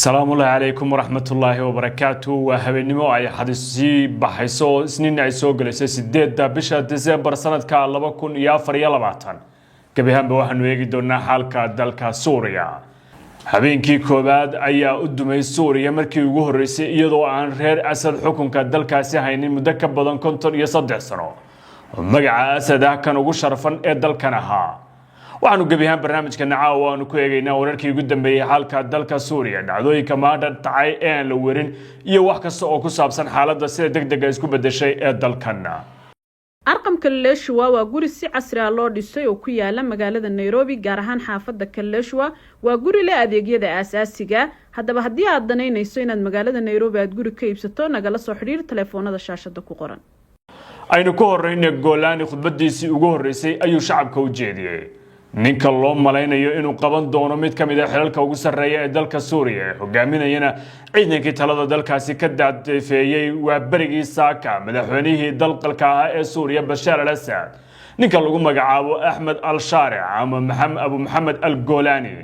السلام عليكم ورحمة الله وبركاته وهبنمو أي حدثي بحيثو سنين أي سوق لسه سديد بشهر ديسمبر سنة كاللبا كون يافر يلباتان كبيهم بوحن ويجي دونا حالك دالك سوريا habeenkii koobaad ayaa u dumay Suuriya markii ugu horeysay iyadoo aan reer Asad xukunka dalkaasi haynin muddo ka badan 53 sano magaca Asad kan ugu sharafan ee dalkan ahaa waxaanu gabihaan barnaamijka nacaaw aanu ku eegaynaa wararkii ugu dambeeyay xaalka dalka Suuriya dhacdooyinka maanta dhacay ee aan la weerin iyo wax kasta oo ku saabsan xaaladda sida degdeg ah isku bedeshay ee dalkan أرقام كلاشوا وجوري سي عصر الله ديسي وكيالا مقالة نيروبي جارهان حافظة كلاشوا وجوري لا أديجي ذا أساسية هذا بهدي عدني نيسوين مقالة نيروبي أتجوري كيف ستون نقل صحرير تلفون هذا الشاشة دكو قرن أي نكورين الجولاني خد بدي سي وجوري سي أي شعب كوجيدي ninka loo malaynayo inuu qaban doono mid kamid ah xilalka ugu sareeya ee dalka Suuriya hogaaminayna ciidankii talada dalkaasi ka daadfeeyay waa barigii saaka madaxweynihii dalka ee Suuriya Bashar al-Assad ninka lagu magacaabo Ahmed al-Sharic ama Abu Muhammad al-Golani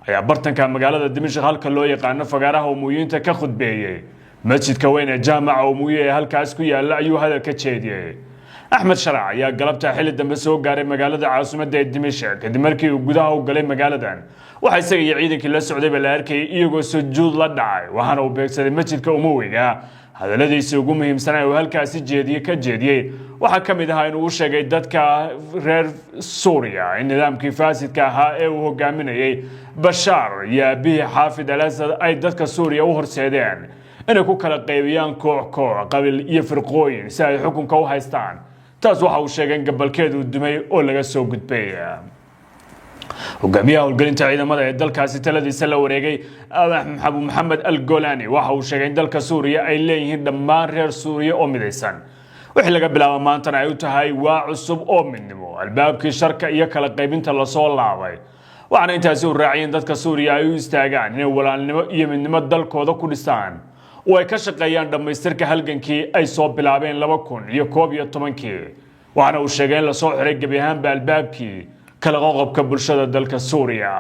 ayaa bartanka magaalada Dimashq halka loo yaqaan fagaaraha umuuyinta ka khudbeeyay masjidka weyn ee jaamaca umuuye halkaas ku yaala ayuu hadalka jeediyay أحمد شرع يا قلبته حل الدمسوق قاري مقالة عاصمة دمشق كدي مركي وجودها وقلي مقالة وحيسقي يعيدك إلى السعودية بالأركي يجو سجود للدعاء وهنا وبيكسر المسجد كأموي هذا الذي يسوق مهم سنة وهالكاس جديد كجديد وحكم إذا هاي نوشة جدت كرير سوريا النظام كفاسد كها وهو قامنا بشار يا به حافظ الأسد أي دت كسوريا وهر سيدان أنا كوكلا قيبيان كوع قبل يفرقوين ساي حكم كوهايستان taas waxa uu sheegay gabalkeedu dumay oo laga soo gudbay hogaamiyaha howlgelinta ciidamada ee dalkaasi taladiisa la wareegay Abu Muhammad al-Golani waxa uu sheegay in dalka Suuriya ay leeyihiin dhammaan reer Suuriya oo midaysan wixii laga bilaabo maanta ay u tahay waa cusub oo midnimo albaabkii sharka iyo kala qaybinta la soo laabay waxaana intaasi u raaciyeen dadka Suuriya ay u istaagaan inay walaalnimo iyo midnimo dalkooda ku dhisaan way ka shaqeeyaan dhamaystirka halgankii ay soo bilaabeen 2011 waxaana uu sheegay in la soo xiray gabihaan albaabkii kala qoqobka bulshada dalka Suuriya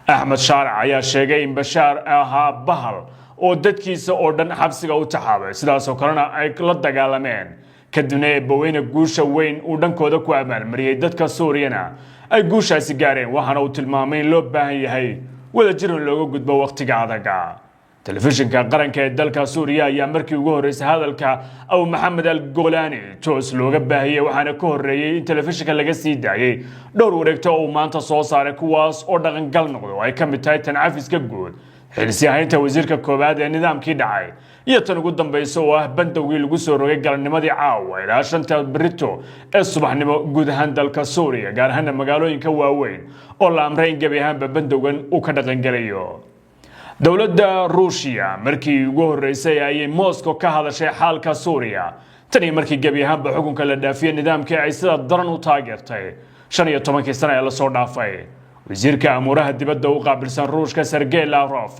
Ahmed Sharic ayaa sheegay in Bashar ahaa bahal oo dadkiisa oo dhan xabsiga u taxaabay sidaas oo kalena ay la dagaalameen kadibna baweyne guusha weyn uu dhankooda ku abaalmariyay dadka Suuriyana ay guushaasi gaareen waxaana uu tilmaamay in loo baahan yahay wadajir looga gudbo waqtiga adag telefishinka qaranka ee dalka Suuriya ayaa markii ugu horeysay hadalka Abu Muhammad al-Golani toos looga baahiyay waxaana ka horeeyay in telefishinka laga sii daayay dhowr wareegto oo maanta soo saaray kuwaas oo dhaqan gal noqdo ay ka mid tahay tan cafiska guud xilsiyahaynta wasiirka koobaad ee nidaamkii dhacay iyo tan ugu dambaysa oo ah bandowgii lagu soo rogay galnimadii caawa ilaa 5 Brito ee subaxnimo guud ahaan dalka Suuriya gaar ahaan magaalooyinka waaweyn oo la amray in gabi ahaan bandowgan uu ka dhaqan galayo dawladda Ruushia markii ugu horeysay ay Moscow ka hadashay xaalka Suuriya tani markii gabi ahaanba xukunka la dhaafiyay nidaamkii ay sida daran u taageertay 15 sano ee la soo dhaafay wasiirka amuraha dibadda u qaabilsan Ruushka Sergey Lavrov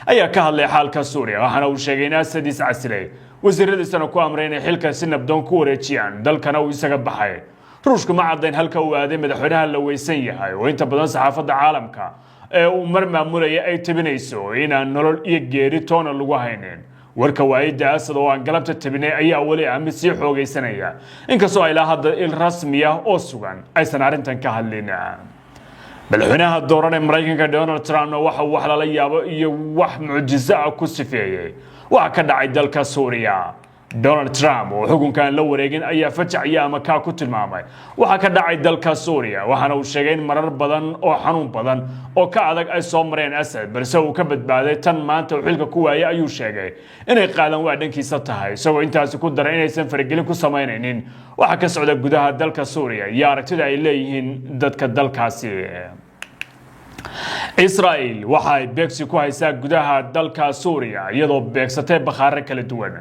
ayaa ka hadlay xaalka Suuriya waxaana uu sheegay in Asad iscasilay wasiiradiisana ku amray in xilka si nabdoon ku wareejiyaan dalkana uu isaga baxay Ruushku ma caddayn halka uu aaday madaxweynaha la weysan yahay oo inta badan saxaafadda caalamka ee uu maamulaya ay tabinayso inaan nolol iyo geeri toona lagu haynin warka waayida Asad oo aan galabta tabinay ayaa wali ah mid sii xoogaysanaya inkastoo ay la hadda il rasmi ah oo sugan aysan arintan ka hadlin madaxweynaha dooran ee Mareykanka Donald Trump waxa uu wax la yaabo iyo wax mucjiso ah ku sifeeyay waxa ka dhacay dalka Suuriya Donald Trump oo xukunkan la wareegin ayaa fajaciya ama ka ku tilmaamay waxa ka dhacay dalka Suuriya waxaana uu sheegay in marar badan oo xanuun badan oo ka adag ay soo mareen Asad balse uu ka badbaaday tan maanta xilka ku waayay ayuu sheegay inay qaadan waa dhankiisa tahay isagoo intaas ku daray inaysan faragelin ku sameynaynin waxa ka socda gudaha dalka Suuriya iyo aragtida ay leeyihiin dadka dalkaasi Israel waxay beegsi ku haysaa gudaha dalka Suuriya iyadoo beegsatay bakhaare kala duwan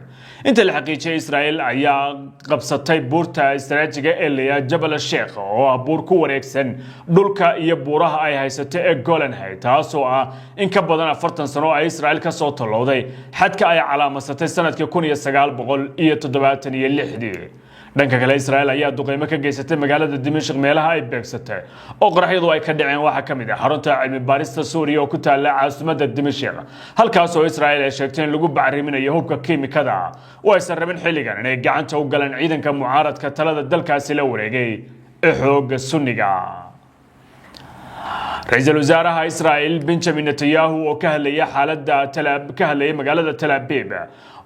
inta la xaqiijiyay Israel ayaa qabsatay buurta istaraatijiga ee Jabal Sheikh oo buur ku wareegsan dhulka iyo buuraha ay haysato ee Golan Heights taasoo ah in ka badan 40 sano ay Israel ka soo talowday xadka ay calaamasatay sanadkii 1976 dhanka kale Israa'iil ayaa duqeymo ka geysatay magaalada Dimashq meelaha ay beegsatay oo qaraxyadu ay ka dhaceen waxa kamid ah xarunta cilmi baarista Suuriya oo ku taala caasimadda Dimashq halkaas oo Israa'iil ay sheegtay in lagu bacriminayo hubka kiimikada oo aysan rabin xilligan inay gacanta u galaan ciidanka mucaaradka talada dalkaasi la wareegay ee xoogga Sunniga. Ra'iisul Wasaaraha Israa'iil Benjamin Netanyahu oo ka hadlayay magaalada Tel Aviv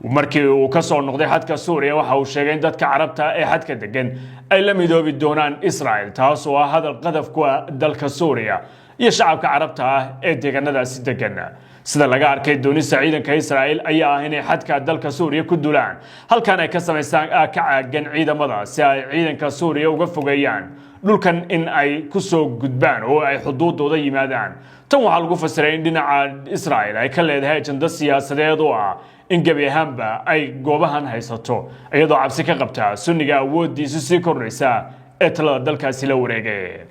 markii uu ka soo noqday xadka Suuriya waxa uu sheegay in dadka Carabta ee xadka degan ay la midoobi doonaan Israa'iil taas oo ah hadal qadaf ku ah dalka Suuriya iyo shacabka Carabta ah ee deegaanadaasi degan. sida laga arkay doonista ciidanka Israa'iil ayaa ah inay xadka dalka Suuriya ku dulaan halkan ay ka sameystaan ka caagan ciidamada si ay ciidanka Suuriya uga fogeeyaan dhulkan in ay ku soo gudbaan oo ay xuduudooda yimaadaan. tan waxa lagu fasiray in dhinaca Israa'iil ay ka leedahay ajanda siyaasadeed oo ah in gabi ahaanba ay goobahan haysato iyadoo cabsi ka qabta Sunniga awoodiisa sii kordhaysa ee talada dalkaasi la wareegay.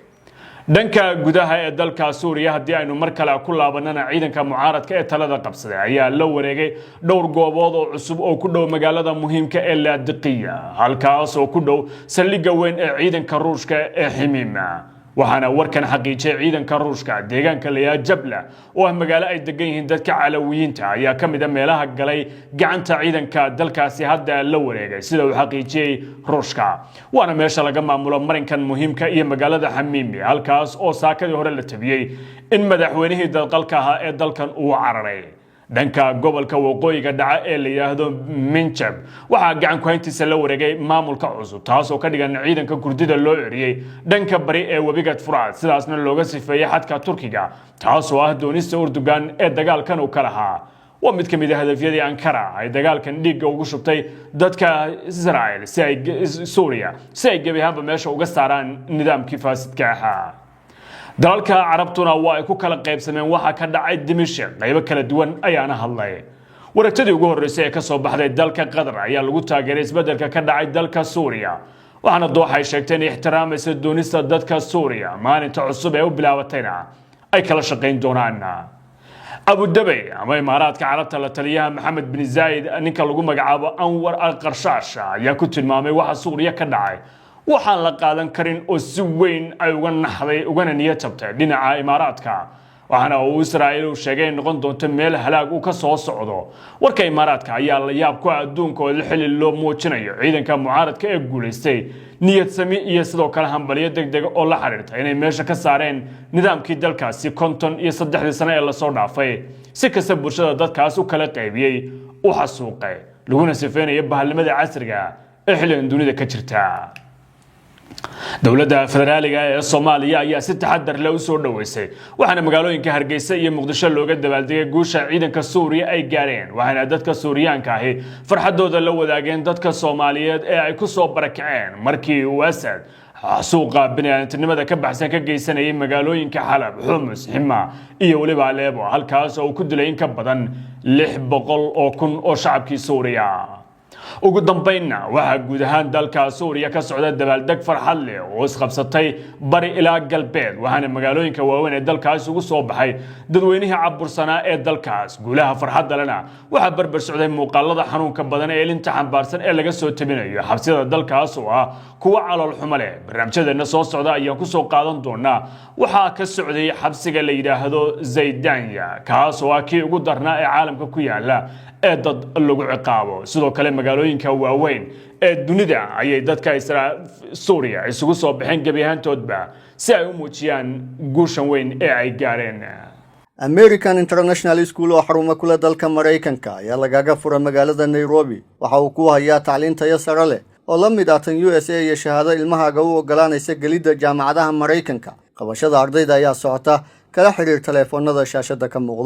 dhanka gudaha ee dalka Suuriya hadii aynu mar kale ku laabanana ciidanka mucaaradka ee talada qabsaday ayaa la wareegay dhowr goobood oo cusub oo ku dhow magaalada muhiimka ee Laadiqiya halkaas oo ku dhow saldhigga weyn ee ciidanka Ruushka ee Ximiima. waxaana warkan xaqiijiyay ciidanka Ruushka deegaanka la Jabla oo magaalo ay degan yihiin dadka Calawiyiinta ayaa kamid ah meelaha galay gacanta ciidanka dalkaasi hadda la wareegay sida uu xaqiijiyay Ruushka. waana meesha laga maamulo marinkan muhiimka iyo magaalada Xamiimi halkaas oo saakadii hore la tabiyay in madaxweynihii dalka ahaa ee dalkan uu cararay. dhanka gobolka waqooyiga dhaca ee la yiraahdo Minjab waxa gacan ku hayntiisa la wareegay maamulka cusub taas oo ka dhigan ciidanka Kurdida loo eriyay dhanka bari ee webiga Furaat sidaasna looga sifeeyay xadka Turkiga taas oo ah doonista Erdogan ee dagaalkan uu kala ahaa. waa mid kamid ah hadafyadii Ankara ay dagaalkan dhiigga ugu shubtay dadka Israa'iil si ay Suuriya si ay gabi ahaanba meesha uga saaraan nidaamkii faasidka ahaa. dalalka Carabtuna waa ay ku kala qaybsameen waxa ka dhacay Dimashq qaybo kala duwan ayaana hadlay. waragtadii ugu horeysay ee ka soo baxday dalka Qatar ayaa lagu taageeray isbedelka ka dhacay dalka Suuriya waxaana Dooxa ay sheegtay in ixtiraamayso doonista dadka Suuriya maalinta cusub ee u bilaabatayna ay kala shaqeyn doonaan. Abu Dhabi ama Imaaraadka Carabta la taliyaha Mohammed bin Zayed ninka lagu magacaabo Anwar al-Qarshash ayaa ku tilmaamay waxa Suuriya ka dhacay waxaan la qaadan karin oo si weyn ay uga naxday ugana niyad jabtay dhinaca Imaaraadka waxaana uu Israa'iil sheegay in noqon doonto meel halaag uu ka soo socdo. warka Imaaraadka ayaa la yaab ku adduunka oo xilli loo muujinayo ciidanka mucaaradka ee guuleystay niyad sami iyo sidoo kale hambaliyo degdeg oo la xiriirta inay meesha ka saareen nidaamkii dalkaasi 53 sano ee la soo dhaafay si kasta bulshada dadkaas u kala qaybiyay u xasuuqay laguna sifeynaya bahalnimada casriga ee xilligan dunida ka jirta. dowladda federaaliga ee Soomaaliya ayaa si taxadar leh u soo dhaweysay waxaana magaalooyinka Hargeysa iyo Muqdisho looga dabaaldegay guusha ciidanka Suuriya ay gaareen waxaana dadka Suuriyaanka ahi farxadooda la wadaageen dadka Soomaaliyeed ee ay ku soo barakaceen markii uu Asad suuqa bini'aadantinimada ka baxsan ka geysanayay magaalooyinka Xalab, Xumus, Hima iyo waliba Aleebo halkaas oo ku dilay in ka badan 600,000 oo shacabkii Suuriya. ugu dambeynna waxa guud ahaan dalka Suuriya ka socda dabaaldeg farxad leh oo isqabsatay bari ilaa galbeed waxaana magaalooyinka waaweyn ee dalkaas ugu soo baxay dadweynaha cabursanaa ee dalkaas guulaha farxadda lana waxa barbar socday muuqaalada xanuunka badan ee inta xambaarsan ee laga soo tabinayo xabsiyada dalkaas oo ah kuwa calool xumo leh. barnaamijyadeena soo socda ayaan ku soo qaadan doonaa waxa ka socday xabsiga la yiraahdo Zaydanya kaas oo ah kii ugu darnaa ee caalamka ku yaala ee dad lagu ciqaabo. sidoo kale magaalooyinka waaweyn ee dunida ayay dadka Suuriya isugu soo baxeen gabi ahaantoodba si ay u muujiyaan guushan weyn ee ay gaareen. American International School oo xarumo kula dalka Mareykanka ayaa lagaga furay magaalada Nairobi waxa uu ku hayaa tacliin tayo sare leh oo la mid ah tan USA iyo shahaado ilmahaaga u ogolaanaysa gelidda jaamacadaha Mareykanka. qabashada ardayda ayaa socota kala xiriir telefoonada shaashada ka muuqda.